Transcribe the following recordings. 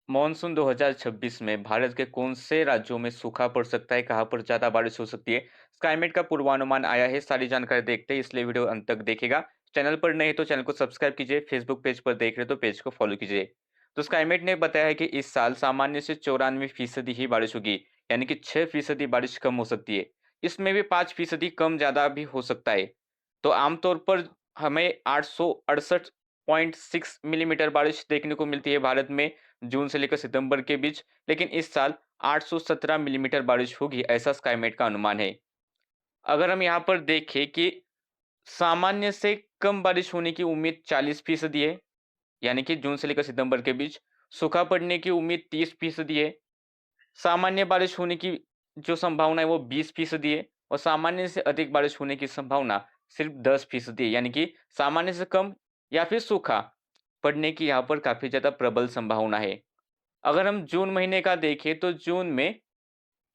Monsoon 2026 में भारत के कौन से राज्यों में सूखा पड़ सकता है, कहाँ पर ज़्यादा बारिश हो सकती है, स्काईमेट का पूर्वानुमान आया है। सारी जानकारी देखते हैं, इसलिए वीडियो अंत तक देखिएगा। चैनल पर नए हैं तो चैनल को सब्सक्राइब कीजिए, फेसबुक पेज पर देख रहे हो तो पेज को फॉलो कीजिए। तो स्काईमेट ने बताया है कि इस साल सामान्य से 94% ही बारिश होगी, यानी कि 6% बारिश कम हो सकती है। इसमें भी 5% कम ज़्यादा भी हो सकता है। तो आमतौर पर हमें 868.6 मिलीमीटर बारिश देखने को मिलती है भारत में जून से लेकर सितंबर के बीच, लेकिन इस साल 817 मिलीमीटर बारिश होगी, ऐसा स्काईमेट का अनुमान है। अगर हम यहाँ पर देखें कि सामान्य से कम बारिश होने की उम्मीद 40% है, यानी कि जून से लेकर सितंबर के बीच। सूखा पड़ने की उम्मीद 30% है। सामान्य बारिश होने की जो संभावना है वो 20% है और सामान्य से अधिक बारिश होने की संभावना सिर्फ 10% है, यानी कि सामान्य से कम या फिर सूखा पड़ने की यहाँ पर काफी ज्यादा प्रबल संभावना है। अगर हम जून महीने का देखें तो जून में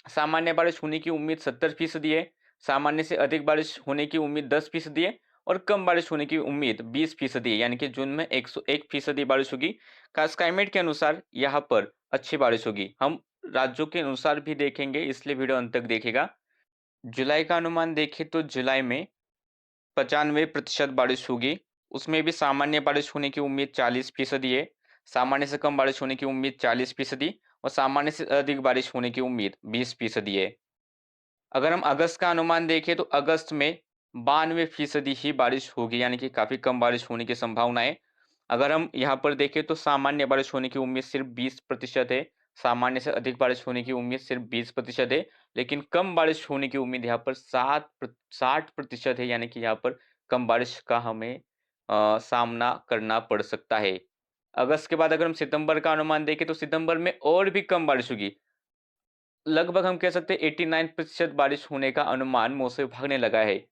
सामान्य बारिश होने की उम्मीद 70% है, सामान्य से अधिक बारिश होने की उम्मीद 10% है और कम बारिश होने की उम्मीद 20% है, यानी कि जून में 101% बारिश होगी। का स्काईमेट के अनुसार यहाँ पर अच्छी बारिश होगी। हम राज्यों के अनुसार भी देखेंगे, इसलिए वीडियो अंत तक देखेगा। जुलाई का अनुमान देखें तो जुलाई में 95% बारिश होगी। उसमें भी सामान्य बारिश होने की उम्मीद 40% है, सामान्य से कम बारिश होने की उम्मीद 40% और सामान्य से अधिक बारिश होने की उम्मीद 20% है। अगर हम अगस्त का अनुमान देखें तो अगस्त में 92% ही बारिश होगी, यानी कि काफ़ी कम बारिश होने की संभावना है। अगर हम यहाँ पर देखें तो सामान्य बारिश होने की उम्मीद सिर्फ 20% है, सामान्य से अधिक बारिश होने की उम्मीद सिर्फ 20% है, लेकिन कम बारिश होने की उम्मीद यहाँ पर 60% है, यानी कि यहाँ पर कम बारिश का हमें सामना करना पड़ सकता है। अगस्त के बाद अगर हम सितंबर का अनुमान देखें तो सितंबर में और भी कम बारिश होगी। लगभग हम कह सकते हैं 89% बारिश होने का अनुमान मौसम विभाग ने लगाया है।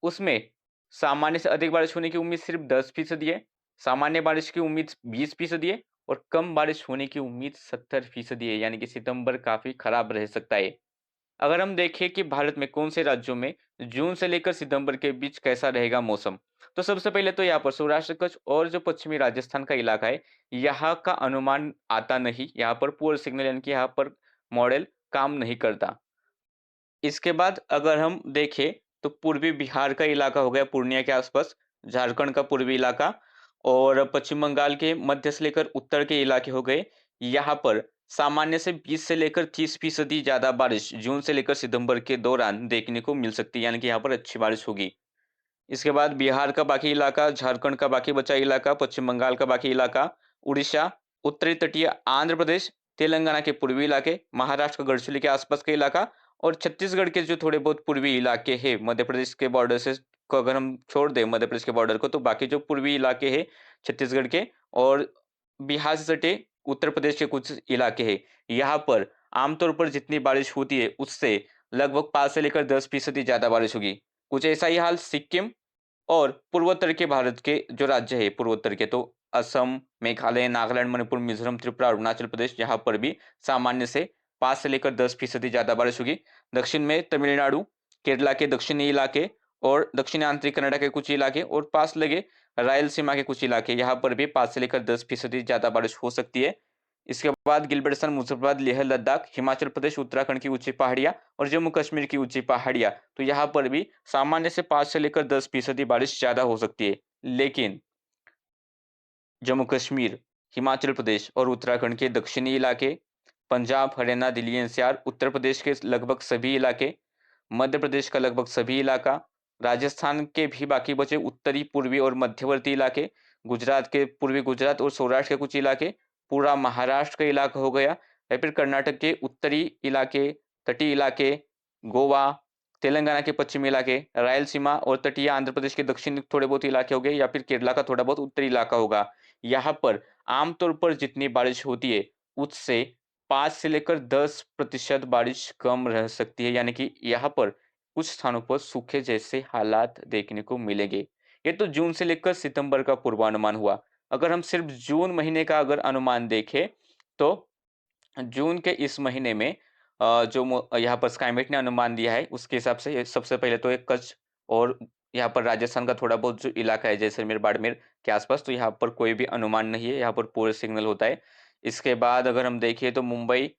उसमें सामान्य से अधिक बारिश होने की उम्मीद सिर्फ 10% है, सामान्य बारिश की उम्मीद 20% है और कम बारिश होने की उम्मीद 70% है, यानी कि सितंबर काफ़ी खराब रह सकता है। अगर हम देखें कि भारत में कौन से राज्यों में जून से लेकर सितंबर के बीच कैसा रहेगा मौसम, तो सबसे पहले तो यहाँ पर सौराष्ट्र कच्छ और जो पश्चिमी राजस्थान का इलाका है, यहाँ का अनुमान आता नहीं। यहाँ पर पुअर सिग्नल, यानी कि यहाँ पर मॉडल काम नहीं करता। इसके बाद अगर हम देखें तो पूर्वी बिहार का इलाका हो गया पूर्णिया के आसपास, झारखंड का पूर्वी इलाका और पश्चिम बंगाल के मध्य से लेकर उत्तर के इलाके हो गए। यहाँ पर सामान्य से 20 से लेकर 30% ज़्यादा बारिश जून से लेकर सितंबर के दौरान देखने को मिल सकती है, यानी कि यहाँ पर अच्छी बारिश होगी। इसके बाद बिहार का बाकी इलाका, झारखंड का बाकी बचा इलाका, पश्चिम बंगाल का बाकी इलाका, उड़ीसा, उत्तरी तटीय आंध्र प्रदेश, तेलंगाना के पूर्वी इलाके, महाराष्ट्र का गढ़चिली के आसपास का इलाका और छत्तीसगढ़ के जो थोड़े बहुत पूर्वी इलाके हैं, मध्य प्रदेश के बॉर्डर से को अगर हम छोड़ दें मध्य प्रदेश के बॉर्डर को, तो बाकी जो पूर्वी इलाके हैं छत्तीसगढ़ के और बिहार से सटे उत्तर प्रदेश के कुछ इलाके हैं, यहाँ पर आमतौर पर जितनी बारिश होती है उससे लगभग 5 से लेकर 10% ज़्यादा बारिश होगी। कुछ ऐसा ही हाल सिक्किम और पूर्वोत्तर के भारत के जो राज्य है पूर्वोत्तर के, तो असम, मेघालय, नागालैंड, मणिपुर, मिजोरम, त्रिपुरा, अरुणाचल प्रदेश, यहाँ पर भी सामान्य से 5 से लेकर 10% ज़्यादा बारिश होगी। दक्षिण में तमिलनाडु, केरला के दक्षिणी इलाके और दक्षिणी आंतरिक कनाडा के कुछ इलाके और पास लगे रायलसीमा के कुछ इलाके, यहाँ पर भी 5 से लेकर 10% ज़्यादा बारिश हो सकती है। इसके बाद गिलबर्टसन, मुजफ्फराबाद, लेह लद्दाख, हिमाचल प्रदेश, उत्तराखंड की ऊंची पहाड़ियाँ और जम्मू कश्मीर की ऊंची पहाड़ियाँ, तो यहाँ पर भी सामान्य से 5 से लेकर 10% बारिश ज़्यादा हो सकती है। लेकिन जम्मू कश्मीर, हिमाचल प्रदेश और उत्तराखंड के दक्षिणी इलाके, पंजाब, हरियाणा, दिल्ली एनसीआर, उत्तर प्रदेश के लगभग सभी इलाके, मध्य प्रदेश का लगभग सभी इलाका, राजस्थान के भी बाकी बचे उत्तरी, पूर्वी और मध्यवर्ती इलाके, गुजरात के पूर्वी गुजरात और सौराष्ट्र के कुछ इलाके, पूरा महाराष्ट्र का इलाका हो गया या फिर कर्नाटक के उत्तरी इलाके, तटीय इलाके, गोवा, तेलंगाना के पश्चिमी इलाके, रायलसीमा और तटीय आंध्र प्रदेश के दक्षिणी थोड़े बहुत इलाके हो गए या फिर केरला का थोड़ा बहुत उत्तरी इलाका होगा। यहाँ पर आमतौर पर जितनी बारिश होती है उससे 5 से लेकर 10% बारिश कम रह सकती है, यानी कि यहाँ पर कुछ स्थानों पर सूखे जैसे हालात देखने को मिलेंगे। ये तो जून से लेकर सितंबर का पूर्वानुमान हुआ। अगर हम सिर्फ जून महीने का अगर अनुमान देखें तो जून के इस महीने में यहाँ पर स्काईमेट ने अनुमान दिया है उसके हिसाब से ये सबसे पहले तो एक कच्छ और यहाँ पर राजस्थान का थोड़ा बहुत जो इलाका है जैसलमेर, बाड़मेर के आसपास, तो यहाँ पर कोई भी अनुमान नहीं है, यहाँ पर पूरे सिग्नल होता है। इसके बाद अगर हम देखें तो मुंबई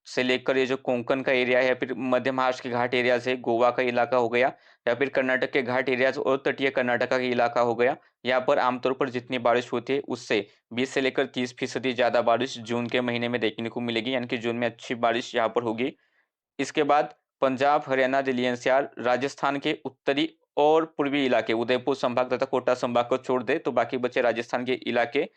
से लेकर ये जो कोंकण का एरिया है, फिर मध्य महाराष्ट्र के घाट एरिया से गोवा का इलाका हो गया, या फिर कर्नाटक के घाट एरियाज और तटीय कर्नाटका का इलाका हो गया। यहाँ पर आमतौर पर जितनी बारिश होती है उससे 20 से लेकर 30% ज़्यादा बारिश जून के महीने में देखने को मिलेगी, यानी कि जून में अच्छी बारिश यहाँ पर होगी। इसके बाद पंजाब, हरियाणा, दिल्ली एनसीआर, राजस्थान के उत्तरी और पूर्वी इलाके, उदयपुर संभाग तथा कोटा संभाग को छोड़ दे तो बाकी बचे राजस्थान के इलाके,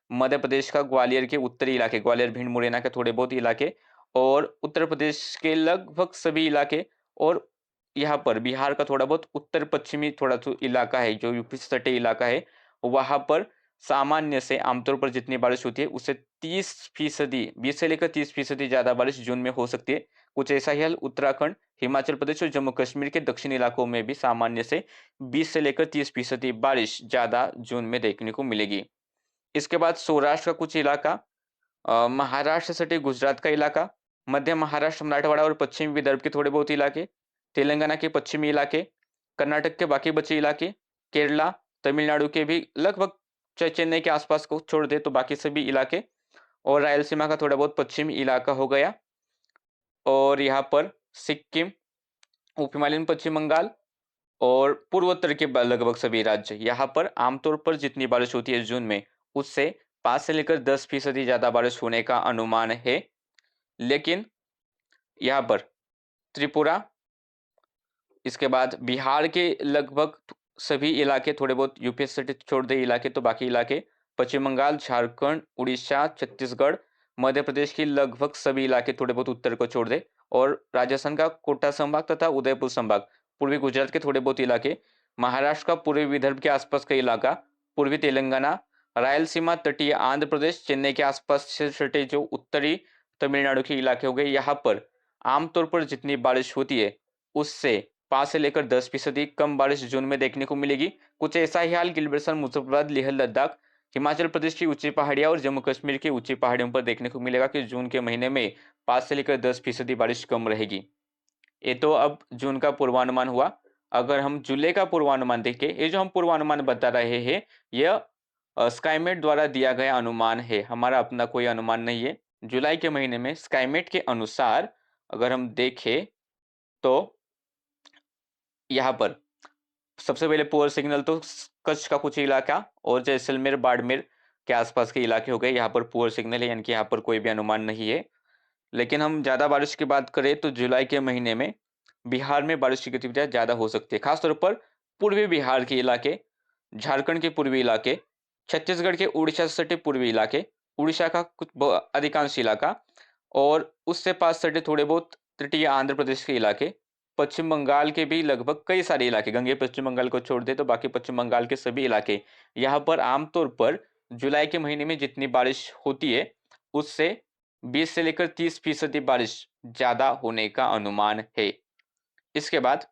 मध्य प्रदेश का ग्वालियर के उत्तरी इलाके, ग्वालियर, भिंड, मुरैना के थोड़े बहुत इलाके, और उत्तर प्रदेश के लगभग सभी इलाके, और यहाँ पर बिहार का थोड़ा बहुत उत्तर पश्चिमी थोड़ा तो इलाका है जो यूपी से सटे इलाका है, वहां पर सामान्य से आमतौर पर जितनी बारिश होती है उससे 30%, 20 से लेकर 30% ज्यादा बारिश जून में हो सकती है। कुछ ऐसा ही हाल उत्तराखंड, हिमाचल प्रदेश और जम्मू कश्मीर के दक्षिणी इलाकों में भी सामान्य से 20 से लेकर 30% बारिश ज्यादा जून में देखने को मिलेगी। इसके बाद सौराष्ट्र का कुछ इलाका, महाराष्ट्र से सटे गुजरात का इलाका, मध्य महाराष्ट्र, मराठवाड़ा और पश्चिमी विदर्भ के थोड़े बहुत इलाके, तेलंगाना के पश्चिमी इलाके, कर्नाटक के बाकी बचे इलाके, केरला, तमिलनाडु के भी लगभग चेन्नई के आसपास को छोड़ दे तो बाकी सभी इलाके, और रायलसीमा का थोड़ा बहुत पश्चिमी इलाका हो गया, और यहाँ पर सिक्किम, उप हिमालयन पश्चिम बंगाल और पूर्वोत्तर के लगभग सभी राज्य, यहाँ पर आमतौर पर जितनी बारिश होती है जून में उससे 5 से लेकर 10% ज्यादा बारिश होने का अनुमान है। लेकिन यहाँ पर त्रिपुरा, इसके बाद बिहार के लगभग सभी इलाके, थोड़े बहुत यूपी से छोड़ दे इलाके तो बाकी इलाके, पश्चिम बंगाल, झारखंड, उड़ीसा, छत्तीसगढ़, मध्य प्रदेश के लगभग सभी इलाके, थोड़े बहुत उत्तर को छोड़ दे, और राजस्थान का कोटा संभाग तथा उदयपुर संभाग, पूर्वी गुजरात के थोड़े बहुत इलाके, महाराष्ट्र का पूर्वी विदर्भ के आसपास का इलाका, पूर्वी तेलंगाना, रायलसीमा, तटीय आंध्र प्रदेश, चेन्नई के आसपास से सटे जो उत्तरी तमिलनाडु के इलाके हो गए, यहाँ पर आमतौर पर जितनी बारिश होती है उससे 5 से लेकर 10% कम बारिश जून में देखने को मिलेगी। कुछ ऐसा ही हाल गिलबर्ट, मुजफ्फराबाद, लेह लद्दाख, हिमाचल प्रदेश की ऊंची पहाड़ियां और जम्मू कश्मीर की ऊंची पहाड़ियों पर देखने को मिलेगा कि जून के महीने में 5 से लेकर 10% बारिश कम रहेगी। ये तो अब जून का पूर्वानुमान हुआ। अगर हम जुलाई का पूर्वानुमान देखें, ये जो हम पूर्वानुमान बता रहे हैं यह स्काईमेट द्वारा दिया गया अनुमान है, हमारा अपना कोई अनुमान नहीं है। जुलाई के महीने में स्काईमेट के अनुसार अगर हम देखें तो यहाँ पर सबसे पहले पुअर सिग्नल तो कच्छ का कुछ इलाका और जैसलमेर, बाड़मेर के आसपास के इलाके हो गए, यहाँ पर पुअर सिग्नल है, यानी कि यहाँ पर कोई भी अनुमान नहीं है। लेकिन हम ज़्यादा बारिश की बात करें तो जुलाई के महीने में बिहार में बारिश की गतिविधियाँ ज़्यादा हो सकती है, खासतौर पर पूर्वी बिहार के इलाके, झारखंड के पूर्वी इलाके, छत्तीसगढ़ के उड़ीसा से सटे पूर्वी इलाके, उड़ीसा का कुछ अधिकांश इलाका, और उससे पास सटे थोड़े बहुत तटीय आंध्र प्रदेश के इलाके, पश्चिम बंगाल के भी लगभग कई सारे इलाके, गंगे पश्चिम बंगाल को छोड़ दे तो बाकी पश्चिम बंगाल के सभी इलाके, यहाँ पर आमतौर पर जुलाई के महीने में जितनी बारिश होती है उससे 20 से लेकर 30% बारिश ज्यादा होने का अनुमान है। इसके बाद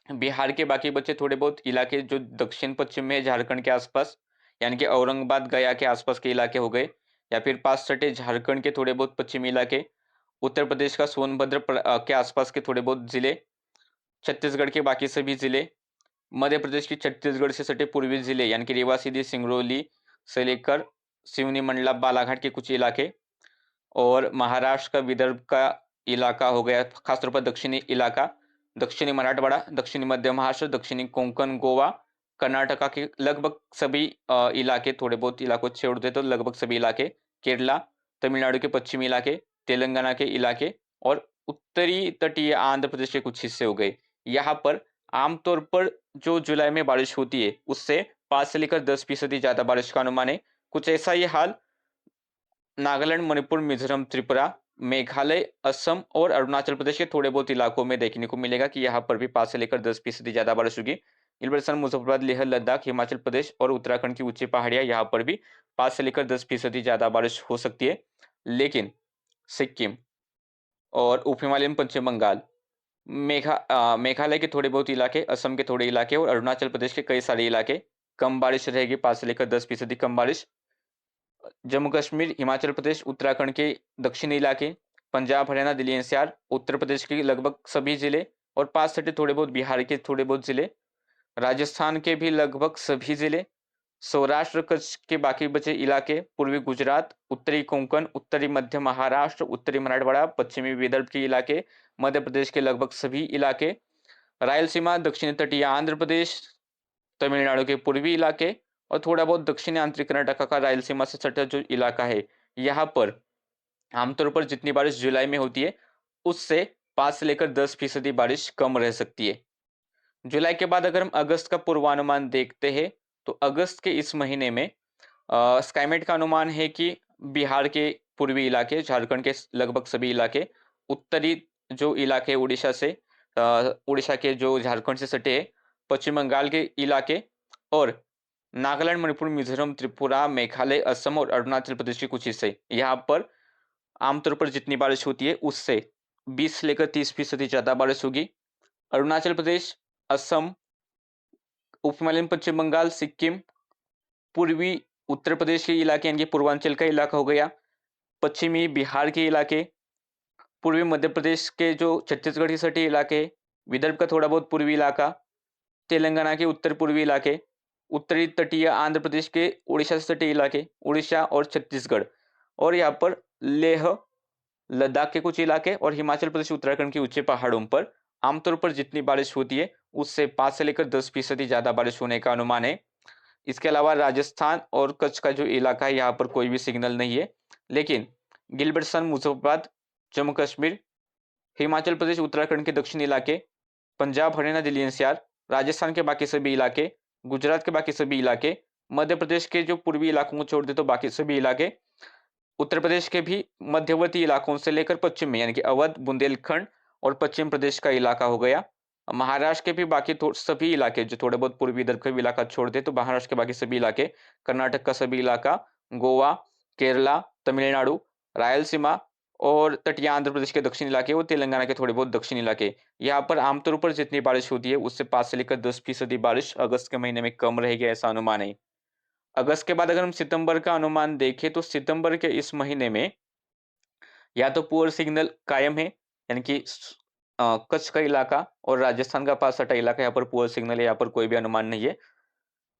बिहार के बाकी बचे थोड़े बहुत इलाके जो दक्षिण पश्चिम में है, झारखंड के आसपास, यानी कि औरंगाबाद, गया के आसपास के इलाके हो गए, या फिर पास सटे झारखंड के थोड़े बहुत पश्चिमी इलाके, उत्तर प्रदेश का सोनभद्र के आसपास के थोड़े बहुत जिले, छत्तीसगढ़ के बाकी सभी जिले, मध्य प्रदेश की छत्तीसगढ़ से सटे पूर्वी जिले यानी कि रीवा, सीधी, सिंगरौली से लेकर सिवनी, मंडला, बालाघाट के कुछ इलाके, और महाराष्ट्र का विदर्भ का इलाका हो गया, खासतौर पर दक्षिणी इलाका, दक्षिणी मराठवाड़ा, दक्षिणी मध्य महाराष्ट्र, दक्षिणी कोंकण, गोवा, कर्नाटका के लगभग सभी इलाके, थोड़े बहुत इलाकों छोड़ दे तो लगभग सभी इलाके, केरला, तमिलनाडु के पश्चिमी इलाके, तेलंगाना के इलाके, और उत्तरी तटीय आंध्र प्रदेश के कुछ हिस्से हो गए। यहाँ पर आमतौर पर जो जुलाई में बारिश होती है उससे 5 से लेकर 10% ज्यादा बारिश का अनुमान है। कुछ ऐसा ही हाल नागालैंड, मणिपुर, मिजोरम, त्रिपुरा, मेघालय, असम और अरुणाचल प्रदेश के थोड़े बहुत इलाकों में देखने को मिलेगा कि यहाँ पर भी 5 से लेकर 10% ज्यादा बारिश होगी। गिलबर्ट, मुजफ्फराबाद, लेह लद्दाख, हिमाचल प्रदेश और उत्तराखंड की ऊंची पहाड़ियां, यहाँ पर भी 5 से लेकर 10% ज्यादा बारिश हो सकती है। लेकिन सिक्किम और उप हिमालयन पश्चिम बंगाल, मेघालय के थोड़े बहुत इलाके, असम के थोड़े इलाके और अरुणाचल प्रदेश के कई सारे इलाके कम बारिश रहेगी, 5 से लेकर 10% कम बारिश। जम्मू कश्मीर, हिमाचल प्रदेश, उत्तराखंड के दक्षिणी इलाके, पंजाब, हरियाणा, दिल्ली एनसीआर, उत्तर प्रदेश के लगभग सभी जिले और 5 सटे थोड़े बहुत बिहार के थोड़े बहुत जिले, राजस्थान के भी लगभग सभी जिले, सौराष्ट्र कच्छ के बाकी बचे इलाके, पूर्वी गुजरात, उत्तरी कोंकण, उत्तरी मध्य महाराष्ट्र, उत्तरी मराठवाड़ा, पश्चिमी विदर्भ के इलाके, मध्य प्रदेश के लगभग सभी इलाके, रायलसीमा, दक्षिणी तटीय आंध्र प्रदेश, तमिलनाडु के पूर्वी इलाके और थोड़ा बहुत दक्षिणी आंतरिक कर्नाटक का रायलसीमा से सटा जो इलाका है, यहाँ पर आमतौर पर जितनी बारिश जुलाई में होती है, उससे 5 से लेकर 10% बारिश कम रह सकती है। जुलाई के बाद अगर हम अगस्त का पूर्वानुमान देखते हैं, तो अगस्त के इस महीने में स्काईमेट का अनुमान है कि बिहार के पूर्वी इलाके, झारखंड के लगभग सभी इलाके, उत्तरी जो इलाके उड़ीसा से उड़ीसा के जो झारखंड से सटे हैं, पश्चिम बंगाल के इलाके और नागालैंड, मणिपुर, मिजोरम, त्रिपुरा, मेघालय, असम और अरुणाचल प्रदेश के कुछ हिस्से, यहाँ पर आमतौर पर जितनी बारिश होती है उससे 20 से लेकर 30% ज्यादा बारिश होगी। अरुणाचल प्रदेश, असम, उपहिमालयन पश्चिम बंगाल, सिक्किम, पूर्वी उत्तर प्रदेश के इलाके यानी कि पूर्वांचल का इलाका हो गया, पश्चिमी बिहार के इलाके, पूर्वी मध्य प्रदेश के जो छत्तीसगढ़ के सटे इलाके, विदर्भ का थोड़ा बहुत पूर्वी इलाका, तेलंगाना के उत्तर पूर्वी इलाके, उत्तरी तटीय आंध्र प्रदेश के उड़ीसा से सटे इलाके, उड़ीसा और छत्तीसगढ़ और यहाँ पर लेह, लद्दाख के कुछ इलाके और हिमाचल प्रदेश, उत्तराखंड के ऊंचे पहाड़ों पर आमतौर पर जितनी बारिश होती है उससे 5 से लेकर 10% ज्यादा बारिश होने का अनुमान है। इसके अलावा राजस्थान और कच्छ का जो इलाका है यहाँ पर कोई भी सिग्नल नहीं है, लेकिन गिलबर्टसन, मुजफ्फराबाद, जम्मू कश्मीर, हिमाचल प्रदेश, उत्तराखंड के दक्षिणी इलाके, पंजाब, हरियाणा, दिल्ली एनसीआर, राजस्थान के बाकी सभी इलाके, गुजरात के बाकी सभी इलाके, मध्य प्रदेश के जो पूर्वी इलाकों को छोड़ दे तो बाकी सभी इलाके, उत्तर प्रदेश के भी मध्यवर्ती इलाकों से लेकर पश्चिम में यानी कि अवध, बुंदेलखंड और पश्चिम प्रदेश का इलाका हो गया। महाराष्ट्र के भी बाकी सभी इलाके जो थोड़े बहुत पूर्वी इधर का भी इलाका छोड़ दे तो महाराष्ट्र के बाकी सभी इलाके, कर्नाटक का सभी इलाका, गोवा, केरला, तमिलनाडु, रायलसीमा और तटीय आंध्र प्रदेश के दक्षिण इलाके और तेलंगाना के थोड़े बहुत दक्षिण इलाके, यहाँ पर आमतौर पर जितनी बारिश होती है उससे 5 से लेकर 10% बारिश अगस्त के महीने में कम रहेगी, ऐसा अनुमान है। अगस्त के बाद अगर हम सितंबर का अनुमान देखें तो सितंबर के इस महीने में या तो पुअर सिग्नल कायम है यानी कि कच्छ का इलाका और राजस्थान का पास सटा इलाका, यहाँ पर पुअर सिग्नल है, यहाँ पर कोई भी अनुमान नहीं है।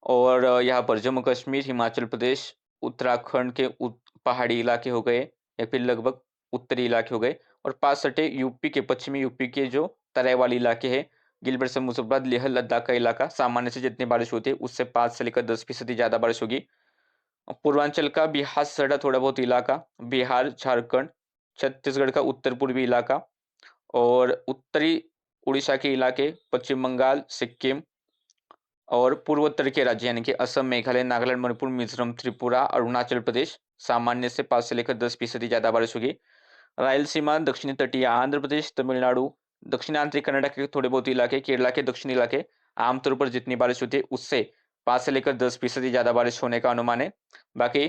और यहाँ पर जम्मू कश्मीर, हिमाचल प्रदेश, उत्तराखंड के पहाड़ी इलाके हो गए या फिर लगभग उत्तरी इलाके हो गए और पास सटे यूपी के, पश्चिमी यूपी के जो तराई वाले इलाके हैं, गिलबर्ट से मुजफ्फराबाद, लेह लद्दाख का इलाका, सामान्य से जितनी बारिश होती है उससे 5 से लेकर 10% ज्यादा बारिश होगी। पूर्वांचल का बिहार से सटा थोड़ा बहुत इलाका, बिहार, झारखंड, छत्तीसगढ़ का उत्तर पूर्वी इलाका और उत्तरी उड़ीसा के इलाके, पश्चिम बंगाल, सिक्किम और पूर्वोत्तर के राज्य यानी कि असम, मेघालय, नागालैंड, मणिपुर, मिजोरम, त्रिपुरा, अरुणाचल प्रदेश, सामान्य से 5 से लेकर 10% ज्यादा बारिश होगी। रायलसीमा, दक्षिणी तटीय आंध्र प्रदेश, तमिलनाडु, दक्षिणांतरिक कर्नाटक के थोड़े बहुत इलाके, केरला के दक्षिणी इलाके, आमतौर पर जितनी बारिश होती है उससे 5 से लेकर 10% ज्यादा बारिश होने का अनुमान है। बाकी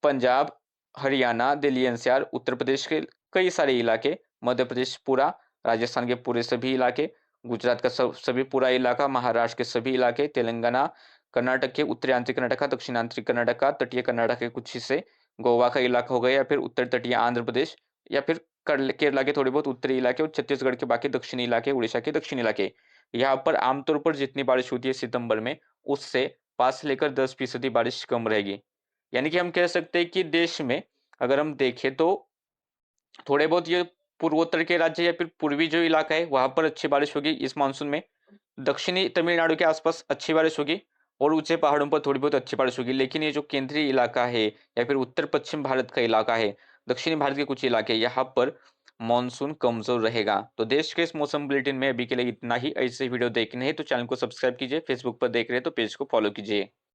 पंजाब, हरियाणा, दिल्ली एनसीआर, उत्तर प्रदेश के कई सारे इलाके, मध्य प्रदेश पूरा, राजस्थान के पूरे सभी इलाके, गुजरात का सभी पूरा इलाका, महाराष्ट्र के सभी इलाके, तेलंगाना, कर्नाटक के उत्तरी आंतरिक कर्नाटक का, दक्षिणांतरिक कर्नाटक का, तटीय कर्नाटक के कुछ हिस्से, गोवा का इलाका हो गया या फिर उत्तर तटीय आंध्र प्रदेश या फिर केरला के थोड़े बहुत उत्तरी इलाके और छत्तीसगढ़ के बाकी दक्षिणी इलाके, उड़ीसा के दक्षिणी इलाके, यहाँ पर आमतौर पर जितनी बारिश होती है सितंबर में उससे 5 से लेकर 10% बारिश कम रहेगी। यानी कि हम कह सकते हैं कि देश में अगर हम देखें तो थोड़े बहुत ये पूर्वोत्तर के राज्य या फिर पूर्वी जो इलाका है वहां पर अच्छी बारिश होगी इस मानसून में, दक्षिणी तमिलनाडु के आसपास अच्छी बारिश होगी और ऊंचे पहाड़ों पर थोड़ी बहुत अच्छी बारिश होगी, लेकिन ये जो केंद्रीय इलाका है या फिर उत्तर पश्चिम भारत का इलाका है, दक्षिणी भारत के कुछ इलाके, यहाँ पर मानसून कमजोर रहेगा। तो देश के इस मौसम बुलेटिन में अभी के लिए इतना ही। ऐसे वीडियो देखने हैं तो चैनल को सब्सक्राइब कीजिए, फेसबुक पर देख रहे हैं तो पेज को फॉलो कीजिए।